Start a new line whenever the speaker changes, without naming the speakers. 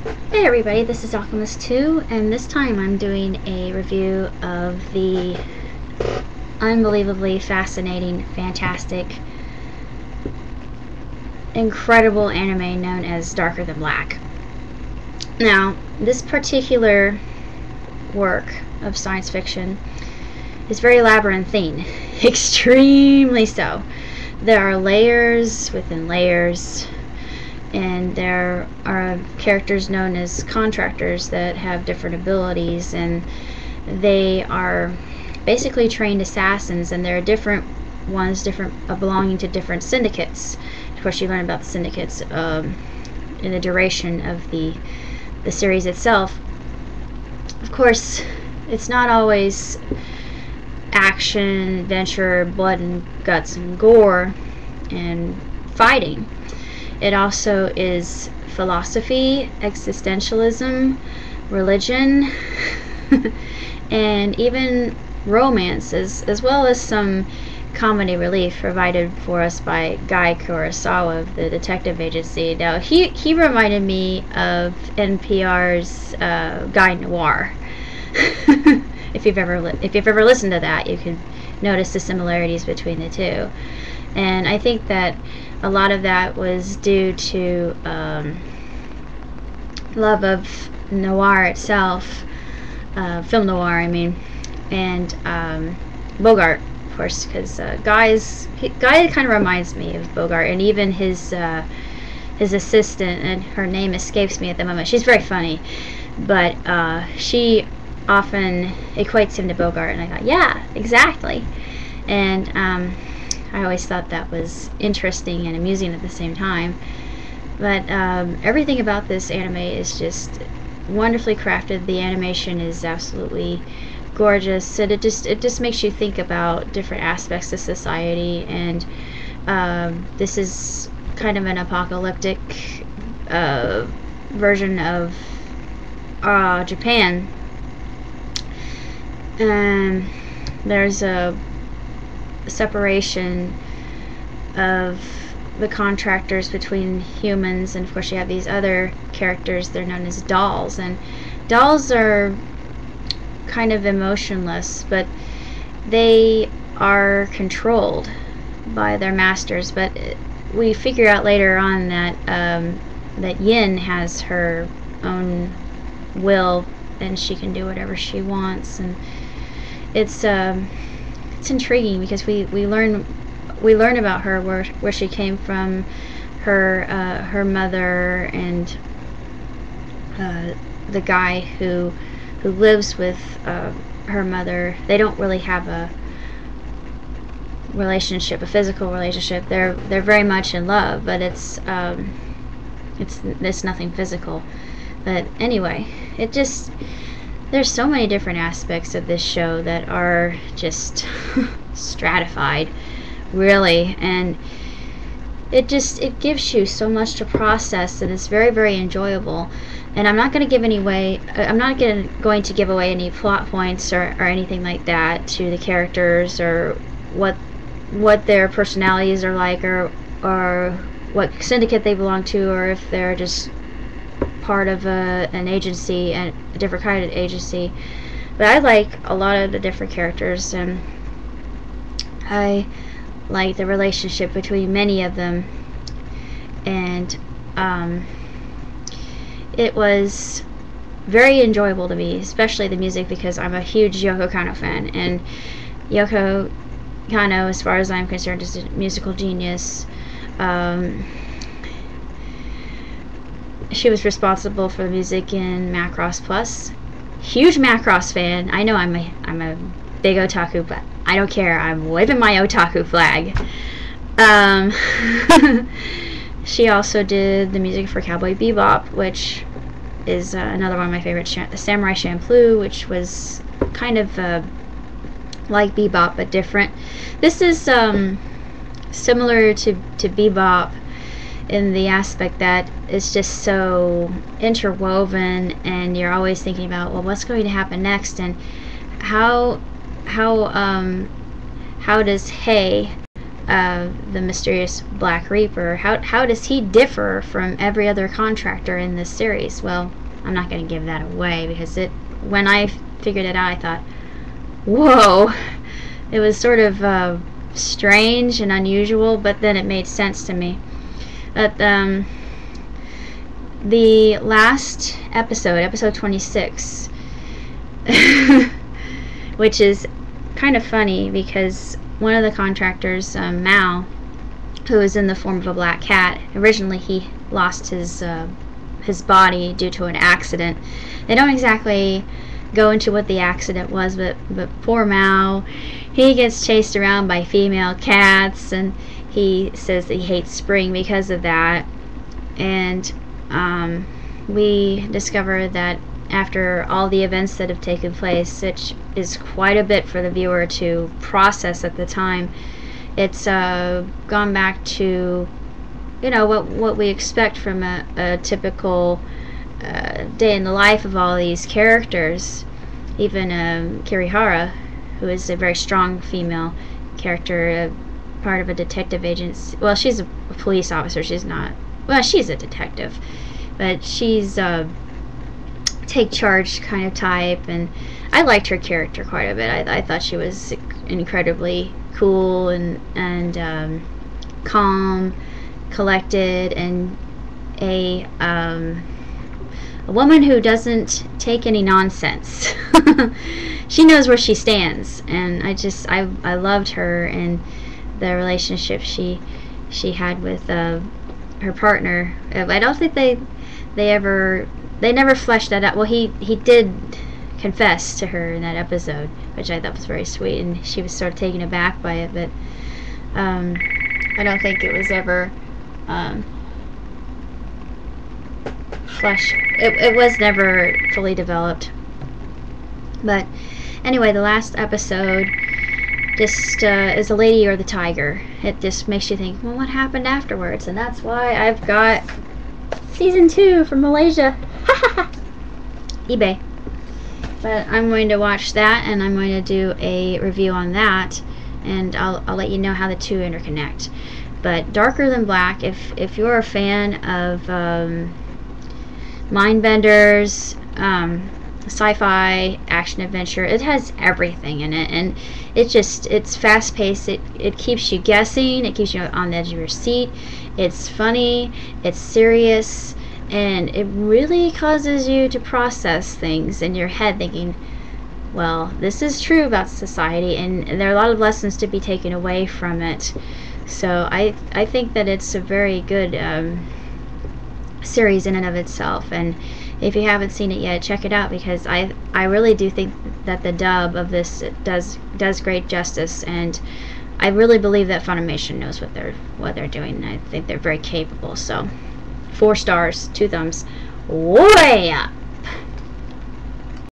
Hey everybody, this is Alchemist2, and this time I'm doing a review of the unbelievably fascinating, fantastic, incredible anime known as Darker Than Black. Now, this particular work of science fiction is very labyrinthine, extremely so. There are layers within layers, and there are characters known as contractors that have different abilities, and they are basically trained assassins, and there are different ones belonging to different syndicates. Of course, you learn about the syndicates in the duration of the series itself. Of course, it's not always action, adventure, blood and guts and gore and fighting. It also is philosophy, existentialism, religion, and even romance, as well as some comedy relief provided for us by Guy Kurosawa of the detective agency. Now, he reminded me of NPR's Guy Noir. If you've ever listened to that, you can notice the similarities between the two. And I think that a lot of that was due to love of noir itself, film noir, I mean, and Bogart, of course, because Guy kind of reminds me of Bogart, and even his assistant, and her name escapes me at the moment. She's very funny, but she often equates him to Bogart, and I thought, yeah, exactly. And I always thought that was interesting and amusing at the same time. But everything about this anime is just wonderfully crafted. The animation is absolutely gorgeous, and it just makes you think about different aspects of society. And this is kind of an apocalyptic version of Japan. There's a separation of the contractors between humans, and of course you have these other characters. They're known as dolls, and dolls are kind of emotionless, but they are controlled by their masters. But we figure out later on that that Yin has her own will, and she can do whatever she wants, and it's intriguing because we learn about her, where she came from, her mother, and the guy who lives with her mother. They don't really have a relationship, a physical relationship. They're very much in love, but it's nothing physical. But anyway, there's so many different aspects of this show that are just stratified, really, and it gives you so much to process, and it's very, very enjoyable. And I'm not going to give going to give away any plot points or anything like that to the characters, or what their personalities are like, or what syndicate they belong to, or if they're just part of an agency, and a different kind of agency. But I like a lot of the different characters, and I like the relationship between many of them, and it was very enjoyable to me, especially the music, because I'm a huge Yoko Kanno fan, and Yoko Kanno, as far as I'm concerned, is a musical genius. She was responsible for the music in Macross Plus. Huge Macross fan. I know I'm a big otaku, but I don't care. I'm waving my otaku flag. She also did the music for Cowboy Bebop, which is another one of my favorites. Samurai Champloo, which was kind of like Bebop but different. This is similar to Bebop in the aspect that it's just so interwoven, and you're always thinking about, well, what's going to happen next, and how does Hei the mysterious Black Reaper. How does he differ from every other contractor in this series? Well, I'm not going to give that away, because when I figured it out, I thought, whoa, it was sort of strange and unusual, but then it made sense to me. But the last episode, episode 26, which is kind of funny because one of the contractors, Mao, who is in the form of a black cat, originally he lost his body due to an accident. They don't exactly go into what the accident was, but poor Mao, he gets chased around by female cats, and he says that he hates spring because of that. And we discover that after all the events that have taken place, which is quite a bit for the viewer to process at the time, it's gone back to, you know, what we expect from a typical day in the life of all these characters. Even Kirihara, who is a very strong female character, part of a detective agency. Well, she's a police officer. She's not. Well, she's a detective, but she's take charge kind of type, and I liked her character quite a bit. I thought she was incredibly cool and calm, collected, and a woman who doesn't take any nonsense. She knows where she stands, and I loved her and the relationship she had with her partner. I don't think they never fleshed that out. Well, he did confess to her in that episode, which I thought was very sweet, and she was sort of taken aback by it, but I don't think it was ever fleshed. It was never fully developed. But anyway, the last episode just is the Lady or the Tiger. It just makes you think, well, what happened afterwards? And that's why I've got season 2 from Malaysia. eBay. But I'm going to watch that, and I'm going to do a review on that, and I'll let you know how the two interconnect. But Darker Than Black, if you're a fan of mindbenders, sci-fi, action adventure, it has everything in it, and it's fast-paced. It keeps you guessing, it keeps you on the edge of your seat. It's funny, it's serious, and it really causes you to process things in your head, thinking, well, this is true about society, and there are a lot of lessons to be taken away from it. So I think that it's a very good series in and of itself, and if you haven't seen it yet, check it out, because I really do think that the dub of this does great justice, and I really believe that Funimation knows what they're doing, and I think they're very capable. So 4 stars, 2 thumbs, way up.